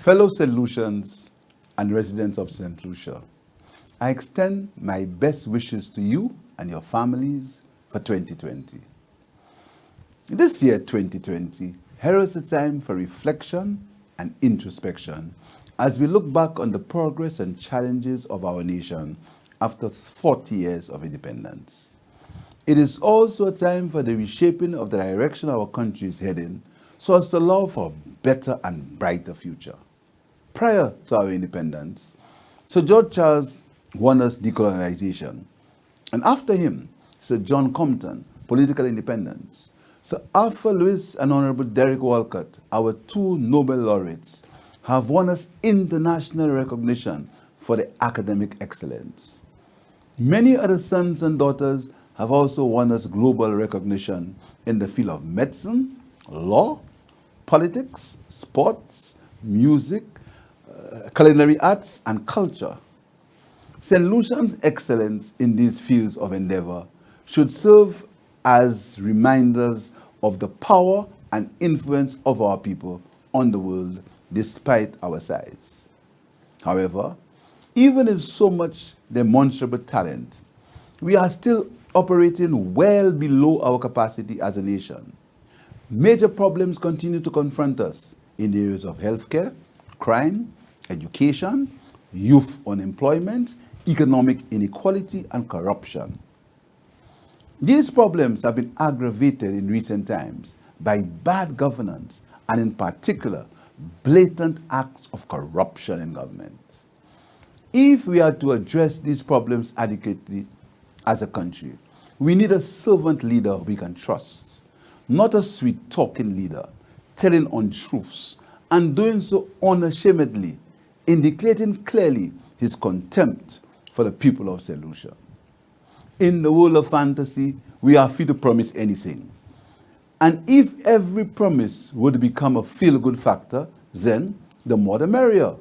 Fellow St. Lucians and residents of St. Lucia, I extend my best wishes to you and your families for 2020. This year, 2020, heralds a time for reflection and introspection as we look back on the progress and challenges of our nation after 40 years of independence. It is also a time for the reshaping of the direction our country is heading so as to allow for a better and brighter future. Prior to our independence, Sir George Charles won us decolonization, and after him, Sir John Compton, political independence. Sir Arthur Lewis and Honorable Derek Walcott, our two Nobel laureates, have won us international recognition for their academic excellence. Many other sons and daughters have also won us global recognition in the field of medicine, law, politics, sports, music, culinary arts, and culture. St. Lucian's excellence in these fields of endeavor should serve as reminders of the power and influence of our people on the world despite our size. However, even with so much demonstrable talent, we are still operating well below our capacity as a nation. Major problems continue to confront us in the areas of healthcare, crime, education, youth unemployment, economic inequality, and corruption. These problems have been aggravated in recent times by bad governance and, in particular, blatant acts of corruption in government. If we are to address these problems adequately as a country, we need a servant leader we can trust, not a sweet-talking leader telling untruths and doing so unashamedly, indicating clearly his contempt for the people of St. Lucia. In the world of fantasy, we are free to promise anything. And if every promise would become a feel-good factor, then the more the merrier.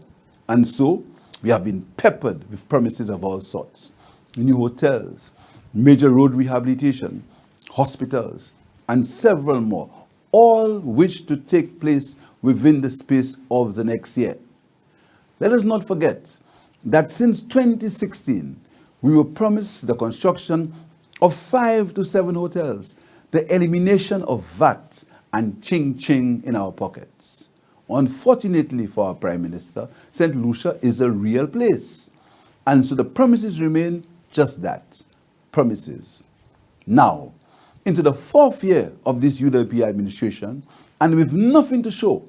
And so, we have been peppered with promises of all sorts. New hotels, major road rehabilitation, hospitals, and several more, all which to take place within the space of the next year. Let us not forget that since 2016, we were promised the construction of 5 to 7 hotels, the elimination of VAT and ching-ching in our pockets. Unfortunately for our Prime Minister, St. Lucia is a real place. And so the promises remain just that, promises. Now, into the 4th year of this UWP administration, and with nothing to show,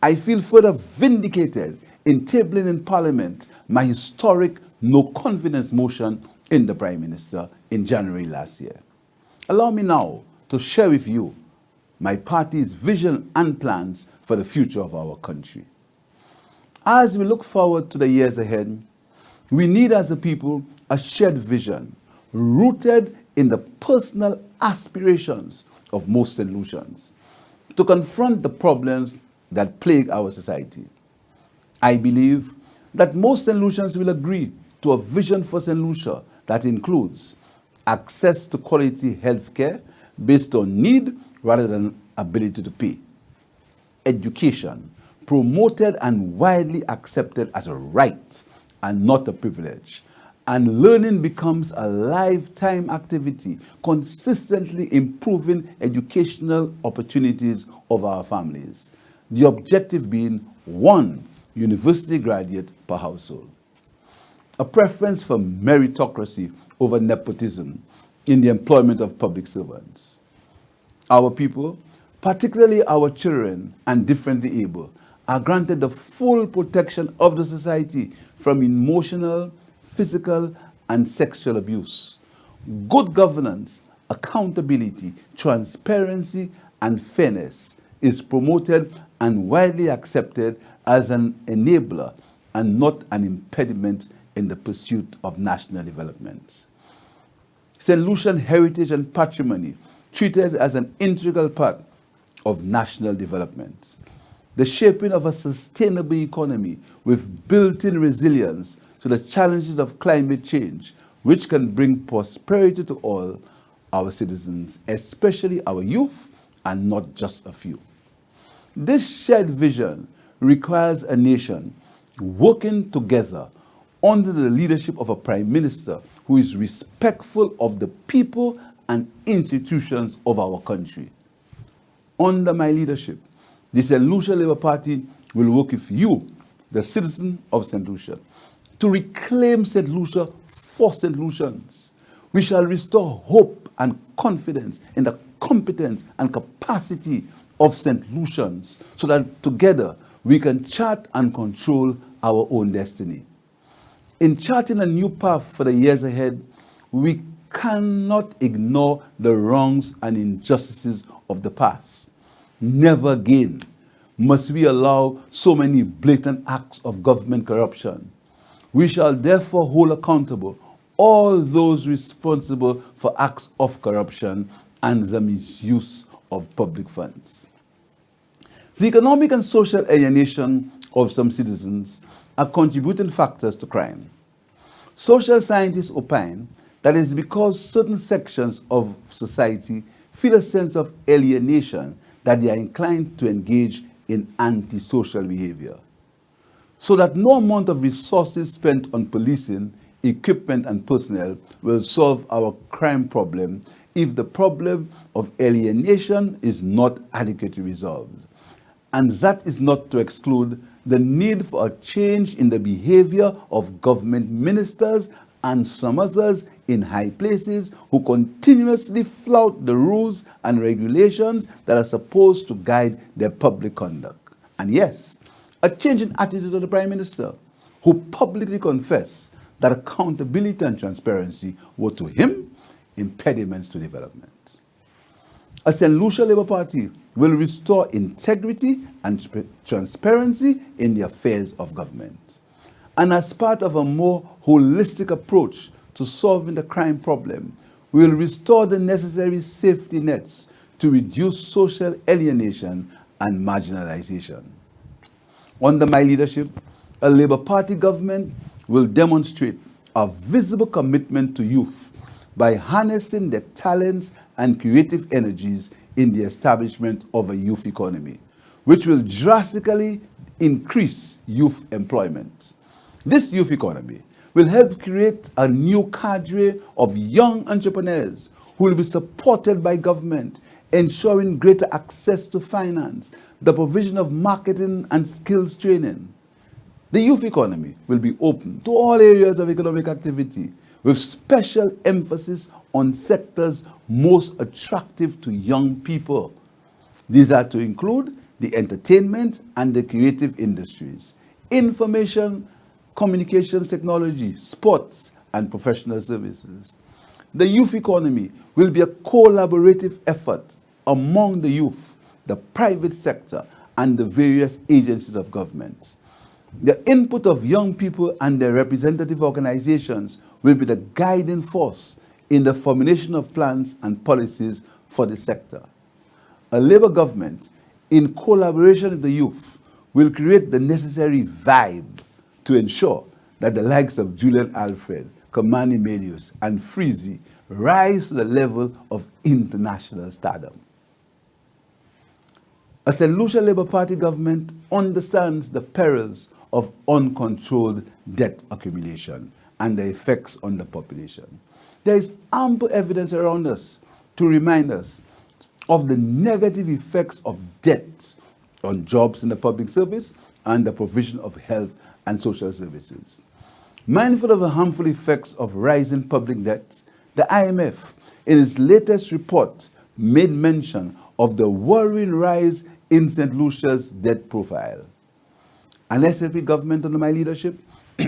I feel further vindicated in tabling in Parliament my historic no-confidence motion in the Prime Minister in January last year. Allow me now to share with you my party's vision and plans for the future of our country. As we look forward to the years ahead, we need as a people a shared vision rooted in the personal aspirations of most St. Lucians to confront the problems that plague our society. I believe that most St. Lucians will agree to a vision for St. Lucia that includes access to quality health care based on need rather than ability to pay. Education, promoted and widely accepted as a right and not a privilege. And learning becomes a lifetime activity, consistently improving educational opportunities of our families. The objective being 1 university graduate per household. A preference for meritocracy over nepotism in the employment of public servants. Our people, particularly our children and differently able, are granted the full protection of the society from emotional, physical, and sexual abuse. Good governance, accountability, transparency, and fairness is promoted and widely accepted as an enabler and not an impediment in the pursuit of national development. St. Lucian heritage and patrimony treated as an integral part of national development. The shaping of a sustainable economy with built-in resilience to the challenges of climate change, which can bring prosperity to all our citizens, especially our youth, and not just a few. This shared vision requires a nation working together under the leadership of a Prime Minister who is respectful of the people and institutions of our country. Under my leadership, the St. Lucia Labour Party will work with you, the citizen of St. Lucia, to reclaim St. Lucia for St. Lucians. We shall restore hope and confidence in the competence and capacity of St. Lucians so that together we can chart and control our own destiny. In charting a new path for the years ahead, we cannot ignore the wrongs and injustices of the past. Never again must we allow so many blatant acts of government corruption. We shall therefore hold accountable all those responsible for acts of corruption and the misuse of public funds. The economic and social alienation of some citizens are contributing factors to crime. Social scientists opine that it is because certain sections of society feel a sense of alienation that they are inclined to engage in antisocial behavior. So that no amount of resources spent on policing, equipment and personnel will solve our crime problem if the problem of alienation is not adequately resolved. And that is not to exclude the need for a change in the behavior of government ministers and some others in high places who continuously flout the rules and regulations that are supposed to guide their public conduct. And yes, a change in attitude of the Prime Minister, who publicly confessed that accountability and transparency were to him impediments to development. A St. Lucia Labour Party will restore integrity and transparency in the affairs of government. And as part of a more holistic approach to solving the crime problem, we will restore the necessary safety nets to reduce social alienation and marginalization. Under my leadership, a Labour Party government will demonstrate a visible commitment to youth by harnessing their talents and creative energies in the establishment of a youth economy, which will drastically increase youth employment. This youth economy will help create a new cadre of young entrepreneurs who will be supported by government, ensuring greater access to finance, the provision of marketing and skills training. The youth economy will be open to all areas of economic activity, with special emphasis on sectors most attractive to young people. These are to include the entertainment and the creative industries, information, communications technology, sports, and professional services. The youth economy will be a collaborative effort among the youth, the private sector, and the various agencies of government. The input of young people and their representative organizations will be the guiding force in the formulation of plans and policies for the sector. A Labour government, in collaboration with the youth, will create the necessary vibe to ensure that the likes of Julian Alfred, Kamani Melius, and Freezy rise to the level of international stardom. A St. Lucia Labour Party government understands the perils of uncontrolled debt accumulation and the effects on the population. There is ample evidence around us to remind us of the negative effects of debt on jobs in the public service and the provision of health and social services. Mindful of the harmful effects of rising public debt, the IMF, in its latest report, made mention of the worrying rise in St. Lucia's debt profile. An SLP government under my leadership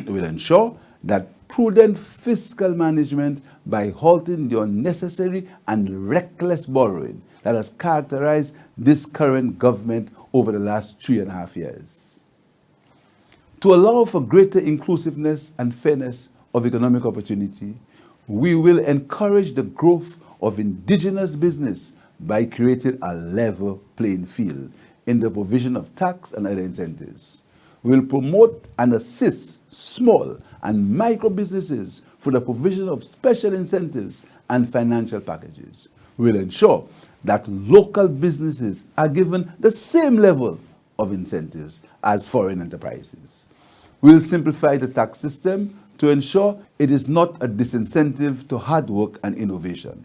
will ensure that prudent fiscal management by halting the unnecessary and reckless borrowing that has characterized this current government over the last 3.5 years. To allow for greater inclusiveness and fairness of economic opportunity, we will encourage the growth of indigenous business by creating a level playing field in the provision of tax and other incentives. We will promote and assist small and micro businesses for the provision of special incentives and financial packages. We will ensure that local businesses are given the same level of incentives as foreign enterprises. We'll simplify the tax system to ensure it is not a disincentive to hard work and innovation.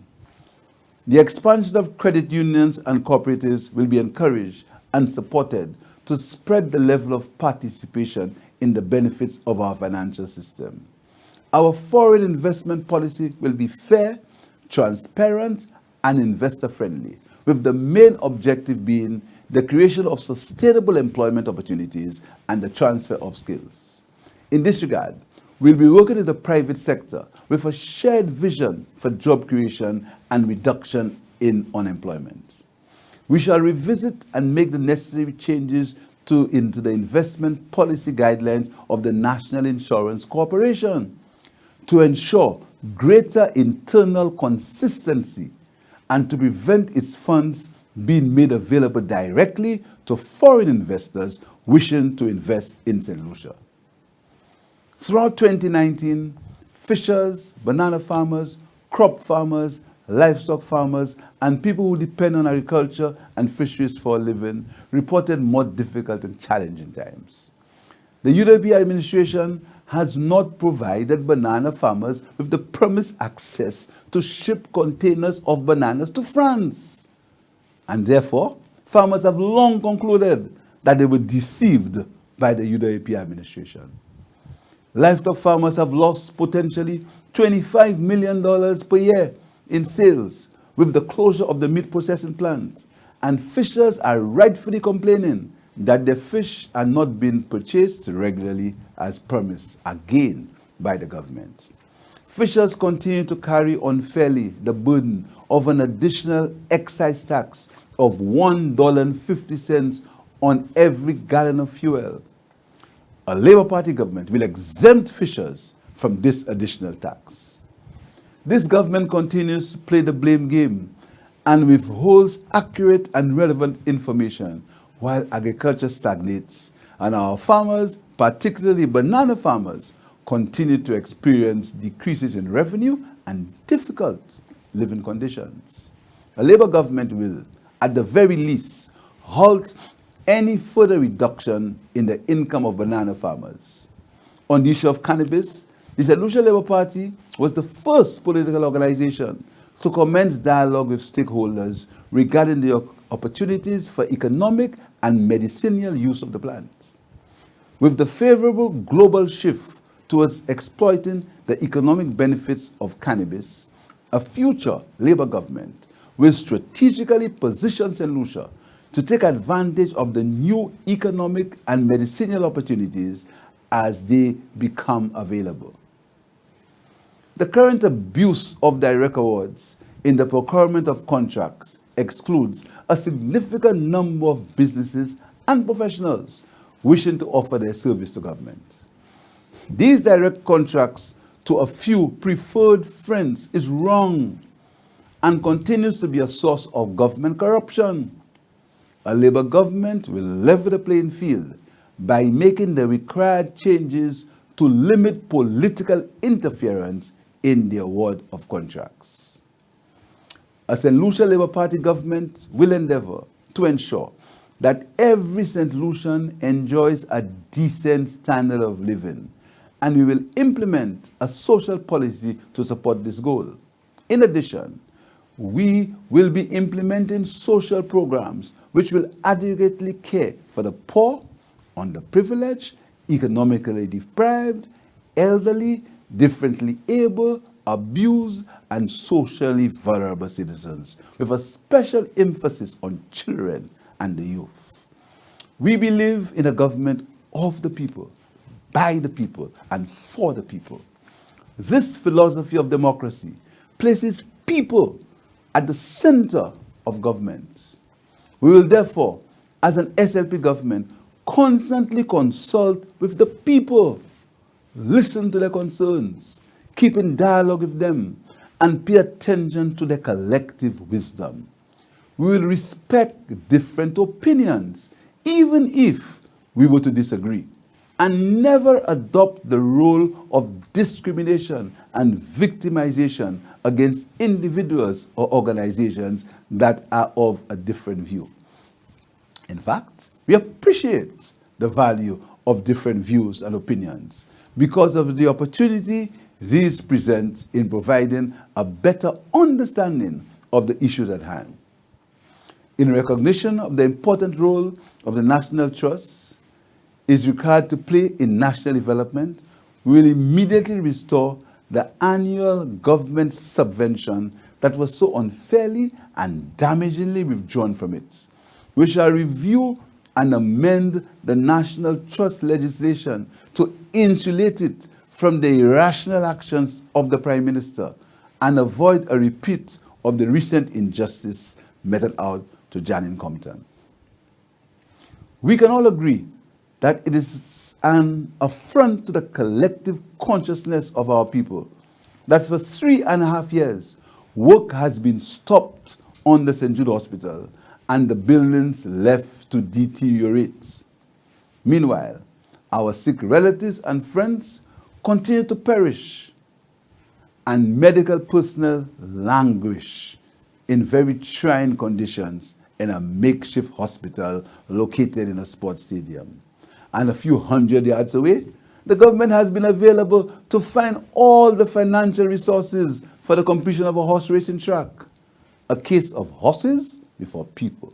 The expansion of credit unions and cooperatives will be encouraged and supported to spread the level of participation in the benefits of our financial system. Our foreign investment policy will be fair, transparent, and investor-friendly, with the main objective being the creation of sustainable employment opportunities and the transfer of skills. In this regard, we'll be working in the private sector with a shared vision for job creation and reduction in unemployment. We shall revisit and make the necessary changes into the investment policy guidelines of the National Insurance Corporation to ensure greater internal consistency and to prevent its funds being made available directly to foreign investors wishing to invest in St. Lucia. Throughout 2019, fishers, banana farmers, crop farmers, livestock farmers, and people who depend on agriculture and fisheries for a living reported more difficult and challenging times. The UDP administration has not provided banana farmers with the promised access to ship containers of bananas to France. And therefore, farmers have long concluded that they were deceived by the UDP administration. Livestock farmers have lost potentially $25 million per year in sales with the closure of the meat processing plants, and fishers are rightfully complaining that their fish are not being purchased regularly as promised again by the government. Fishers continue to carry unfairly the burden of an additional excise tax of $1.50 on every gallon of fuel. A Labour Party government will exempt fishers from this additional tax. This government continues to play the blame game and withholds accurate and relevant information while agriculture stagnates and our farmers, particularly banana farmers, continue to experience decreases in revenue and difficult living conditions. A Labour government will, at the very least, halt any further reduction in the income of banana farmers. On the issue of cannabis, the St. Lucia Labour Party was the first political organization to commence dialogue with stakeholders regarding the opportunities for economic and medicinal use of the plant. With the favorable global shift towards exploiting the economic benefits of cannabis, a future Labour government will strategically position St. Lucia to take advantage of the new economic and medicinal opportunities as they become available. The current abuse of direct awards in the procurement of contracts excludes a significant number of businesses and professionals wishing to offer their service to government. These direct contracts to a few preferred friends is wrong and continues to be a source of government corruption. A Labour government will level the playing field by making the required changes to limit political interference in the award of contracts. A St. Lucia Labour Party government will endeavour to ensure that every St. Lucian enjoys a decent standard of living, and we will implement a social policy to support this goal. In addition, we will be implementing social programs which will adequately care for the poor, underprivileged, economically deprived, elderly, differently able, abused, and socially vulnerable citizens, with a special emphasis on children and the youth. We believe in a government of the people, by the people, and for the people. This philosophy of democracy places people at the center of government. We will therefore, as an SLP government, constantly consult with the people, listen to their concerns, keep in dialogue with them, and pay attention to their collective wisdom. We will respect different opinions, even if we were to disagree, and never adopt the role of discrimination and victimization against individuals or organizations that are of a different view. In fact, We appreciate the value of different views and opinions because of the opportunity these present in providing a better understanding of the issues at hand. In recognition of the important role of the National Trust is required to play in national development, we will immediately restore the annual government subvention that was so unfairly and damagingly withdrawn from it. We shall review and amend the National Trust legislation to insulate it from the irrational actions of the Prime Minister and avoid a repeat of the recent injustice meted out to Janine Compton. We can all agree that it is an affront to the collective consciousness of our people that for 3.5 years, work has been stopped on the St. Jude Hospital and the buildings left to deteriorate. Meanwhile, our sick relatives and friends continue to perish and medical personnel languish in very trying conditions in a makeshift hospital located in a sports stadium. And a few hundred yards away, the government has been available to find all the financial resources for the completion of a horse racing track. A case of horses before people.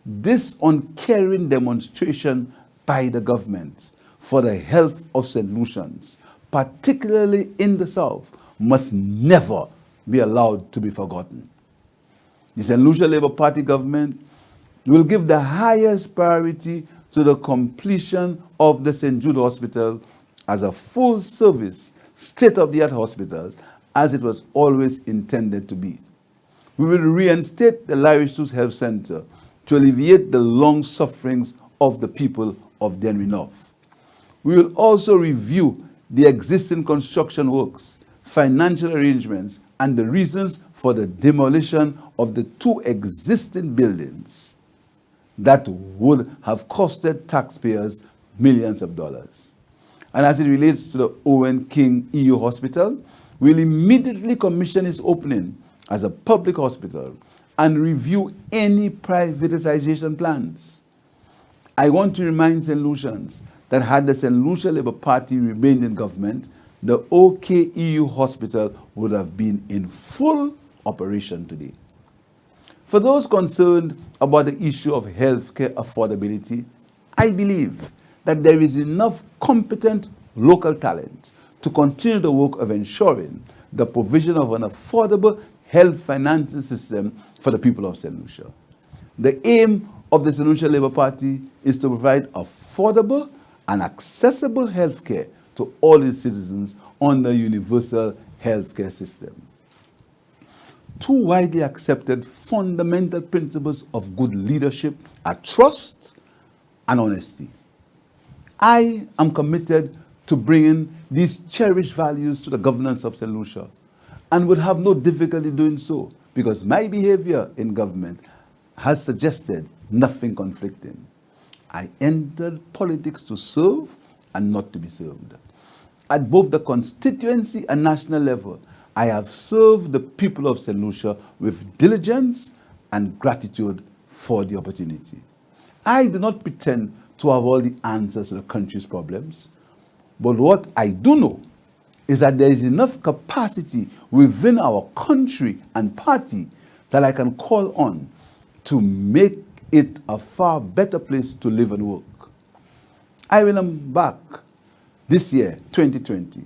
This uncaring demonstration by the government for the health of St. Lucians, particularly in the South, must never be allowed to be forgotten. The St. Lucia Labour Party government will give the highest priority to the completion of the St. Jude Hospital as a full-service, state-of-the-art hospital, as it was always intended to be. We will reinstate the Larry Health Center to alleviate the long sufferings of the people of Denry North. We will also review the existing construction works, financial arrangements, and the reasons for the demolition of the 2 existing buildings that would have costed taxpayers millions of dollars. And as it relates to the Owen King EU Hospital, we'll immediately commission its opening as a public hospital and review any privatization plans. I want to remind St. Lucians that had the St. Lucia Labour Party remained in government, the OKEU Hospital would have been in full operation today. For those concerned about the issue of healthcare affordability, I believe that there is enough competent local talent to continue the work of ensuring the provision of an affordable health financing system for the people of St. Lucia. The aim of the St. Lucia Labour Party is to provide affordable and accessible health care to all its citizens on the universal healthcare system. 2 widely accepted fundamental principles of good leadership are trust and honesty. I am committed to bringing these cherished values to the governance of St. Lucia and would have no difficulty doing so because my behavior in government has suggested nothing conflicting. I entered politics to serve and not to be served. At both the constituency and national level, I have served the people of St. Lucia with diligence and gratitude for the opportunity. I do not pretend to have all the answers to the country's problems, but what I do know is that there is enough capacity within our country and party that I can call on to make it a far better place to live and work. I will embark this year, 2020,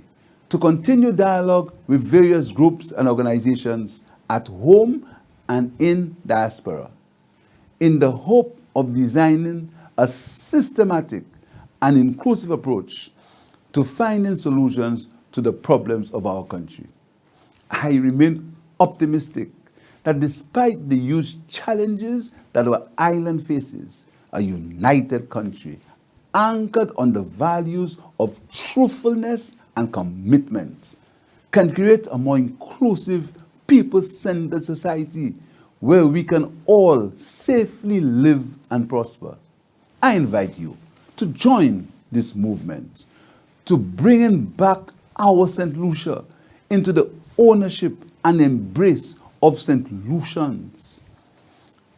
to continue dialogue with various groups and organizations at home and in diaspora, in the hope of designing a systematic and inclusive approach to finding solutions to the problems of our country. I remain optimistic that despite the huge challenges that our island faces, a united country anchored on the values of truthfulness and commitment can create a more inclusive, people-centered society where we can all safely live and prosper. I invite you to join this movement, to bring back our St. Lucia into the ownership and embrace of St. Lucians.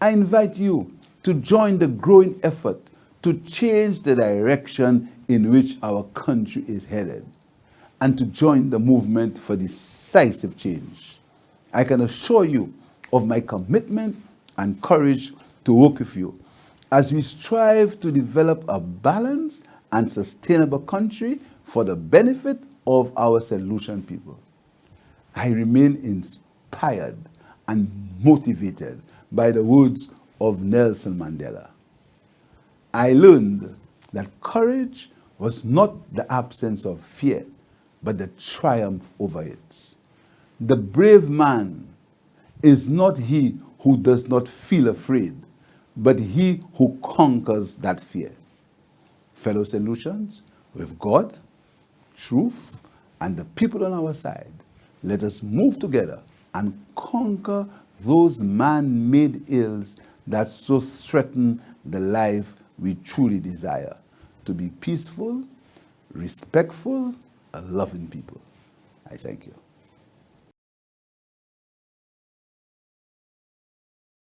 I invite you to join the growing effort to change the direction in which our country is headed, and to join the movement for decisive change. I can assure you of my commitment and courage to work with you as we strive to develop a balanced and sustainable country for the benefit of our St. Lucian people. I remain inspired and motivated by the words of Nelson Mandela. I learned that courage was not the absence of fear, but the triumph over it. The brave man is not he who does not feel afraid, but he who conquers that fear. Fellow St. Lucians, with God, truth, and the people on our side, let us move together and conquer those man-made ills that so threaten the life we truly desire, to be peaceful, respectful, and loving people. I thank you.